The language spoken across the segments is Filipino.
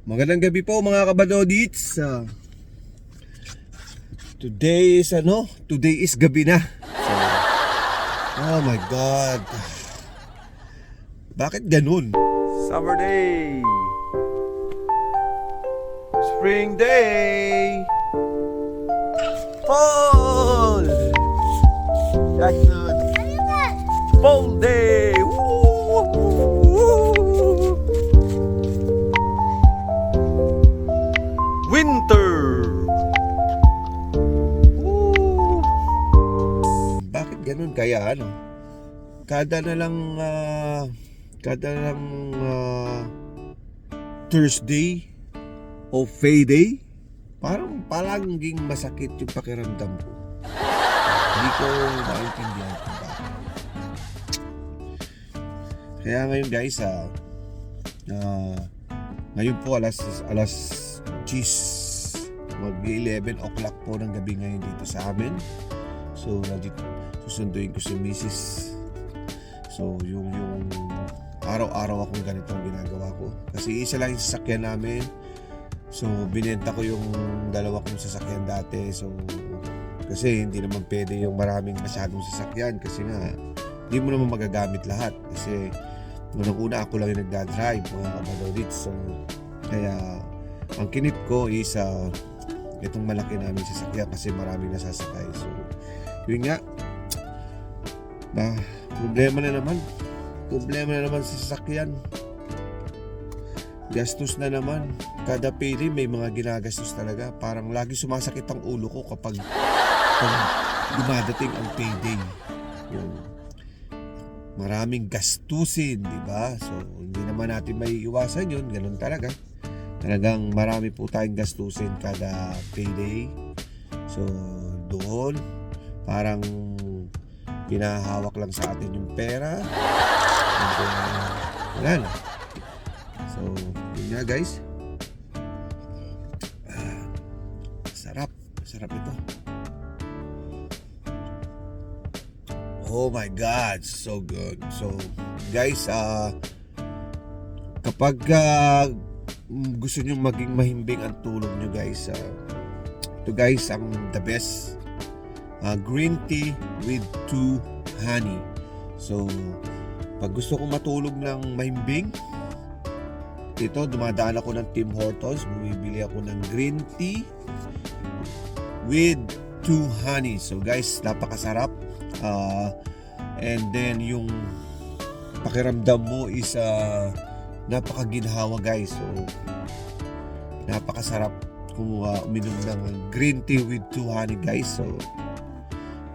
Magandang gabi po mga kabadodits. Today is gabi na. Oh my God. Bakit ganun? Summer day. Spring day. Fall. Jackson. Fall day. Winter. Bakit ganun kaya ano? Kada na lang Thursday o Friday, parang palaging masakit yung pakiramdam ko. Hindi ko maintindihan kung bakit. Kaya ngayon guys, ngayon po alas 10, mag-11 o'clock po ng gabi ngayon dito sa amin. So susunduin ko si Mrs. So yung araw-araw akong ganitong ginagawa ko. Kasi isa lang yung sasakyan namin. So binenta ko yung dalawa kong sasakyan dati. So kasi hindi naman pwede yung masyadong sasakyan. Kasi nga hindi mo naman magagamit lahat. Kasi unang-una ako lang yung nagdadrive mga kabadodits. So kaya ang kinip ko is itong malaki namin sasakyan kasi maraming nasasakay. So yun nga, problema na naman sa sasakyan. Gastos na naman. Kada payday may mga ginagastos talaga. Parang lagi sumasakit ang ulo ko kapag dumadating ang payday. Yun. Maraming gastusin, di ba? So hindi naman natin maiiwasan yun. Ganun talaga. Talagang marami po tayong gastusin kada payday. So doon parang pinahawak lang sa atin yung pera. And then, wala na. So yun nga guys. Sarap ito. Oh my God, so good. So guys, kapag gusto nyo maging mahimbing ang tulog nyo guys, ito guys ang the best green tea with 2 honey. So pag gusto kong matulog ng mahimbing, ito dumadaan ako ng Tim Hortons, bumibili ako ng green tea with 2 honey. So guys, napakasarap. And then yung pakiramdam mo is napakaginhawa guys. So napakasarap kung uminom ng green tea with 2 honey guys. So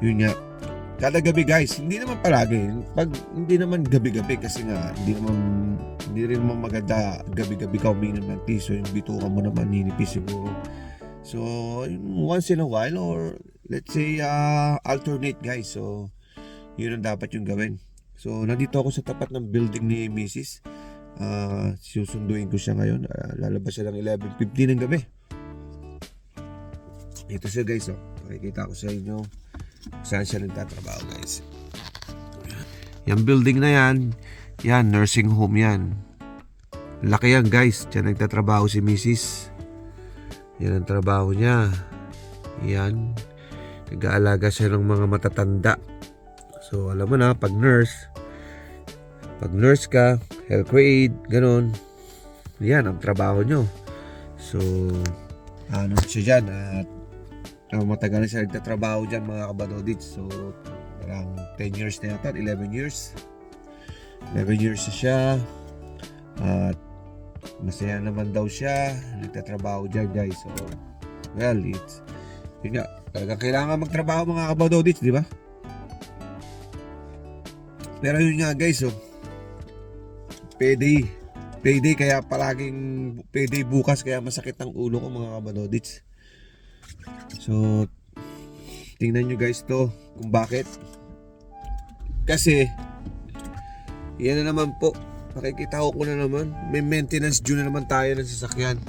yun nga, kada gabi guys, hindi naman palagi, hindi naman gabi-gabi kasi nga hindi rin naman maganda gabi-gabi ka uminom ng tea. So yung bituka mo naman ninipis siguro. So once in a while, or let's say alternate guys. So yun ang dapat yung gawin. So nandito ako sa tapat ng building ni Mrs. Susunduin ko siya ngayon. Lalabas siya ng 11:15 ng gabi. Ito siya guys. Makikita ko sa inyo saan siya nagtatrabaho guys. Yung building na yan nursing home yan. Laki yan guys. Diyan nagtatrabaho si Mrs. Yan ang trabaho niya. Yan. Nag-aalaga siya ng mga matatanda. So alam mo na, pag nurse ka, health aid, ganun, yan ang trabaho nyo. So ano siya dyan at matagal na siya nagtatrabaho dyan mga kabadodits. So parang 10 years na yata, 11 years na siya. At masaya naman daw siya nagtatrabaho dyan guys. So well, yun nga, talagang kailangan magtrabaho mga kabadodits, di ba? Pero yun nga guys, payday kaya palaging payday bukas, kaya masakit ang ulo ko mga kabadodits. So tingnan nyo guys to kung bakit. Kasi yan na naman po, makikita ko na naman, may maintenance due na naman tayo ng sasakyan.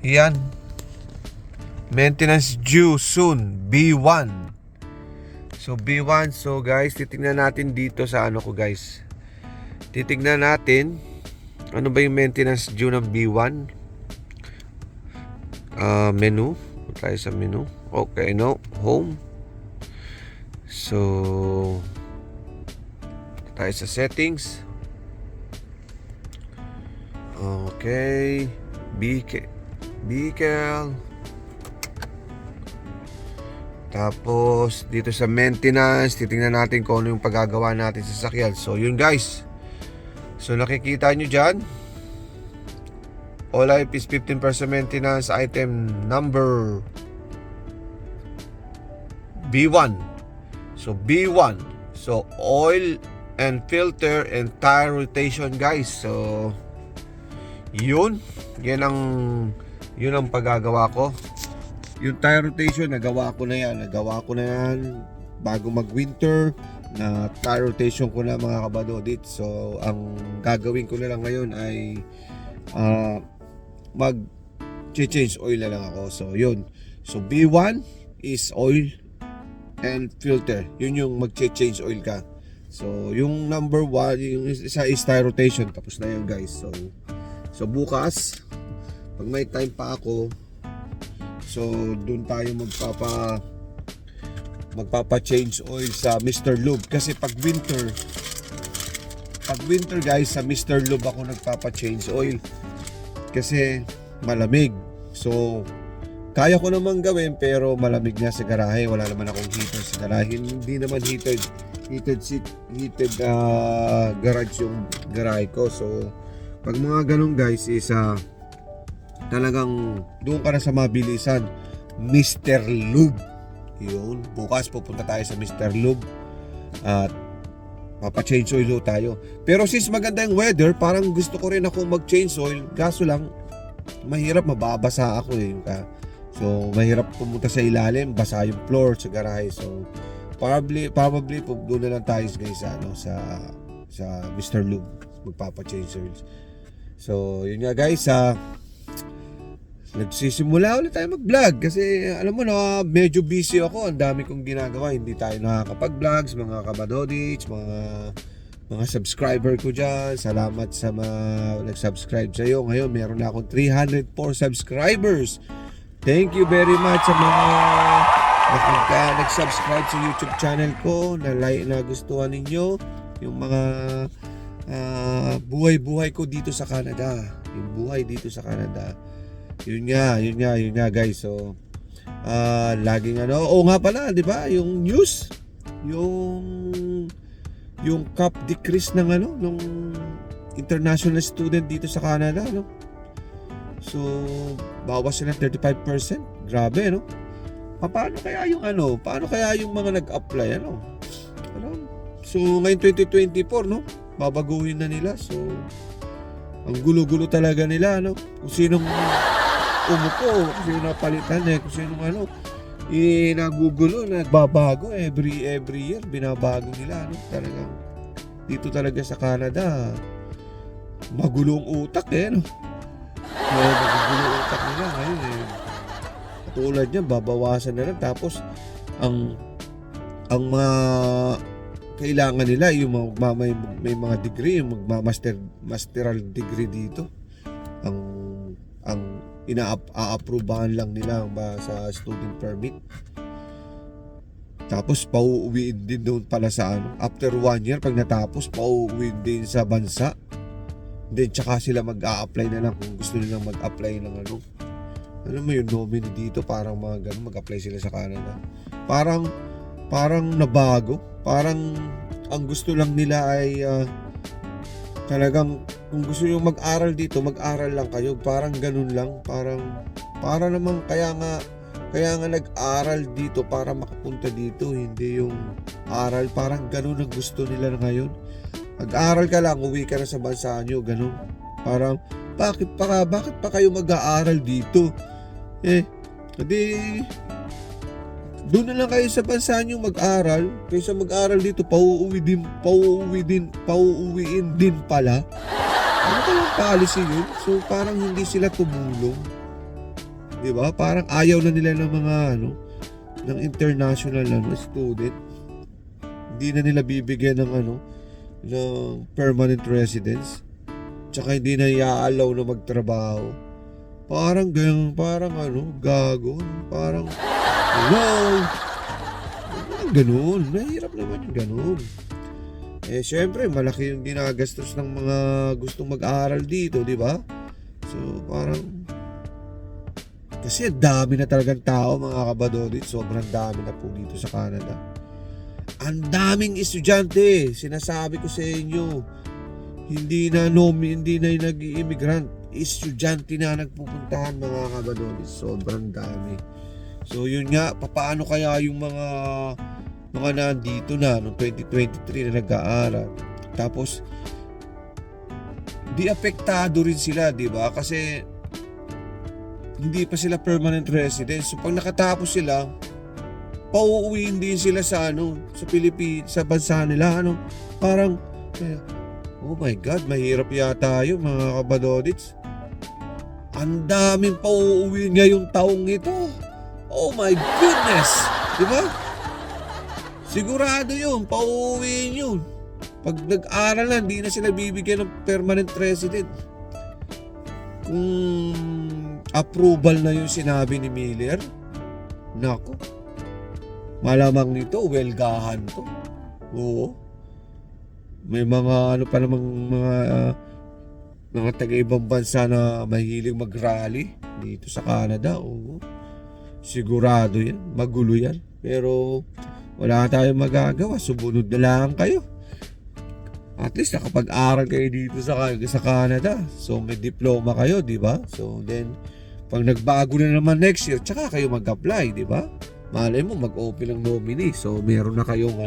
Yan, maintenance due soon, B1. So B1, so guys, titingnan natin dito sa ano ko guys. Titingnan natin Ano ba yung maintenance due ng B1? Menu. Tayo sa menu. Okay, no. Home. So, tayo sa settings. Okay. Vehicle. Tapos, dito sa maintenance, titingnan natin kung ano yung paggagawa natin sa sasakyan. So, yun guys. So, nakikita nyo dyan. All life is 15% maintenance item number B1. So B1. So oil and filter and tire rotation guys. So yun ang paggagawa ko. Yung tire rotation nagawa ko na yan bago mag-winter. Na tire rotation ko na mga kabadodit. So ang gagawin ko na lang ngayon ay mag-change oil na lang ako. So yun. So B1 is oil and filter. Yun yung mag-change oil ka. So yung number 1, yung isa is tire rotation. Tapos na yun guys. So bukas pag may time pa ako, so dun tayo magpapa-change oil sa Mr. Lube. Kasi pag winter guys, sa Mr. Lube ako nagpapa-change oil. Kasi malamig. So kaya ko naman gawin pero malamig nga sa garahe. Wala naman akong heater sa garahe. Hindi naman heated garage yung garahe ko. So pag mga ganun guys is talagang doon ka na sa mabilisan. Mr. Lube. Yun. Bukas pupunta tayo sa Mr. Lube at papa-change oil tayo. Pero since maganda yung weather, parang gusto ko rin ako mag-change oil. Kaso lang, mahirap, mababasa ako eh. So, mahirap pumunta sa ilalim, basa yung floor sa garahe. So, probably doon na lang tayo guys sa Mr. Lube magpapa-change oil. So, yun nga guys, nagsisimula ulit tayo mag-vlog kasi alam mo na medyo busy ako, ang dami kong ginagawa, hindi tayo nakakapag-vlogs mga kabadodits, mga subscriber ko dyan. Salamat sa mga nag-subscribe sa iyo. Ngayon meron na akong 304 subscribers. Thank you very much sa mga nag-subscribe sa YouTube channel ko, na gustuhan ninyo yung mga buhay-buhay ko dito sa Canada, yung buhay dito sa Canada. Yun nga guys. So laging nga pala, 'di ba? Yung news, yung cap decrease ng nung international student dito sa Canada, no? So bawas sila 35%. Grabe, no? Paano kaya yung mga nag-apply, So ngayon 2024, no? Babaguhin na nila. So ang gulo-gulo talaga nila, no? Kung sinong umupo, kung sino napalitan kung sino nagugulo, nagbabago every year, binabago nila, no? Talagang dito talaga sa Canada magulong utak no? Magulong utak nila ngayon Katulad niyan, babawasan na lang, tapos ang mga kailangan nila yung may mga degree, yung masteral degree dito. Ang ina-approvehan lang nila sa student permit. Tapos pauuwiin din doon pala sa after 1 year pag natapos, pauuwiin din sa bansa. Then tsaka sila mag-a-apply na lang kung gusto nilang mag-apply ng alam mo yung nominee dito, parang mga ganun, mag-apply sila sa Canada. Parang nabago. Parang ang gusto lang nila ay talagang kung gusto nyo mag-aral dito, mag-aral lang kayo. Parang ganun lang. Para naman kaya nga nag-aral dito para makapunta dito, hindi yung aral. Parang ganun ang gusto nila ngayon. Mag-aral ka lang, uwi ka na sa bansa nyo, ganun. Parang bakit pa kayo mag-aaral dito? Hindi doon na lang kayo sa bansa nyo mag-aral kaysa mag-aral dito, pauuwiin din pala. Ano kayong policy yun? So parang hindi sila tumulong, di ba? Parang ayaw na nila ng mga ng international student. Hindi na nila bibigyan ng ng permanent residence. tsaka hindi na i-allow na magtrabaho. Parang ganyan, parang gago. Parang, hello? Parang ganun. Mahirap naman yung ganun. Syempre, malaki yung ginagastos ng mga gustong mag-aaral dito, di ba? So, parang, kasi dami na talagang tao, mga kabadodit. Sobrang dami na po dito sa Canada. Ang daming estudyante, sinasabi ko sa inyo. Hindi na yung nag-i-immigrant. Estudyante na nagpupuntahan, mga kabadodit. Sobrang dami. So, yun nga, papaano kaya yung mga nandito na noong 2023 na nag-aaral. Tapos di apektado rin sila, di ba? Kasi hindi pa sila permanent residents. So pag nakatapos sila, pauuwiin din sila sa sa Pilipinas, sa bansa nila, parang oh my God, mahirap yata yun, mga kabadodits. Ang daming pauuwiin ngayong taong ito. Oh my goodness, di ba? Sigurado yun, pauuwiin yun. Pag nag-aral na, hindi na sila bibigyan ng permanent resident. Kung approval na yung sinabi ni Miller, nako, malamang nito, welgahan to. Oo. May mga pa namang mga taga-ibang bansa na mahilig mag-rally dito sa Canada. Oo. Sigurado yan, magulo yan. Pero wala tayong magagawa, sumunod na lang kayo. At least nakapag-aral kayo dito sa Canada. So may diploma kayo, di ba? So then, pag nagbago na naman next year, tsaka kayo mag-apply, di ba? Malay mo, mag-open ng nominee. So meron na kayong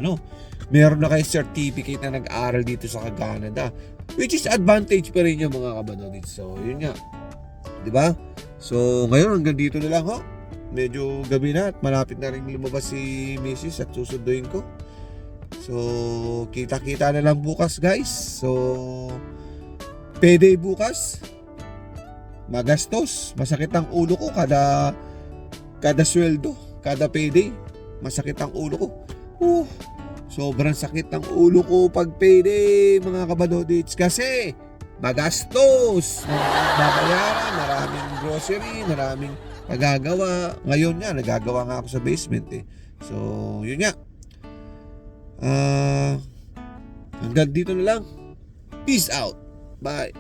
meron na kayong certificate na nag-aral dito sa Canada. Which is advantage pa rin yung mga kabadodit. So yun nga, di ba? So ngayon hanggang dito na lang ho. Medyo gabi na at malapit na rin lumabas si Mrs. at susunduin ko. So, kita-kita na lang bukas, guys. So, payday bukas. Magastos. Masakit ang ulo ko kada sweldo, kada payday. Masakit ang ulo ko. Sobrang sakit ang ulo ko pag payday, mga kabadodits. Kasi magastos. Babayaran, maraming grocery, maraming magagawa. Ngayon nga, nagagawa nga ako sa basement So, yun nga. Hanggang dito na lang. Peace out. Bye.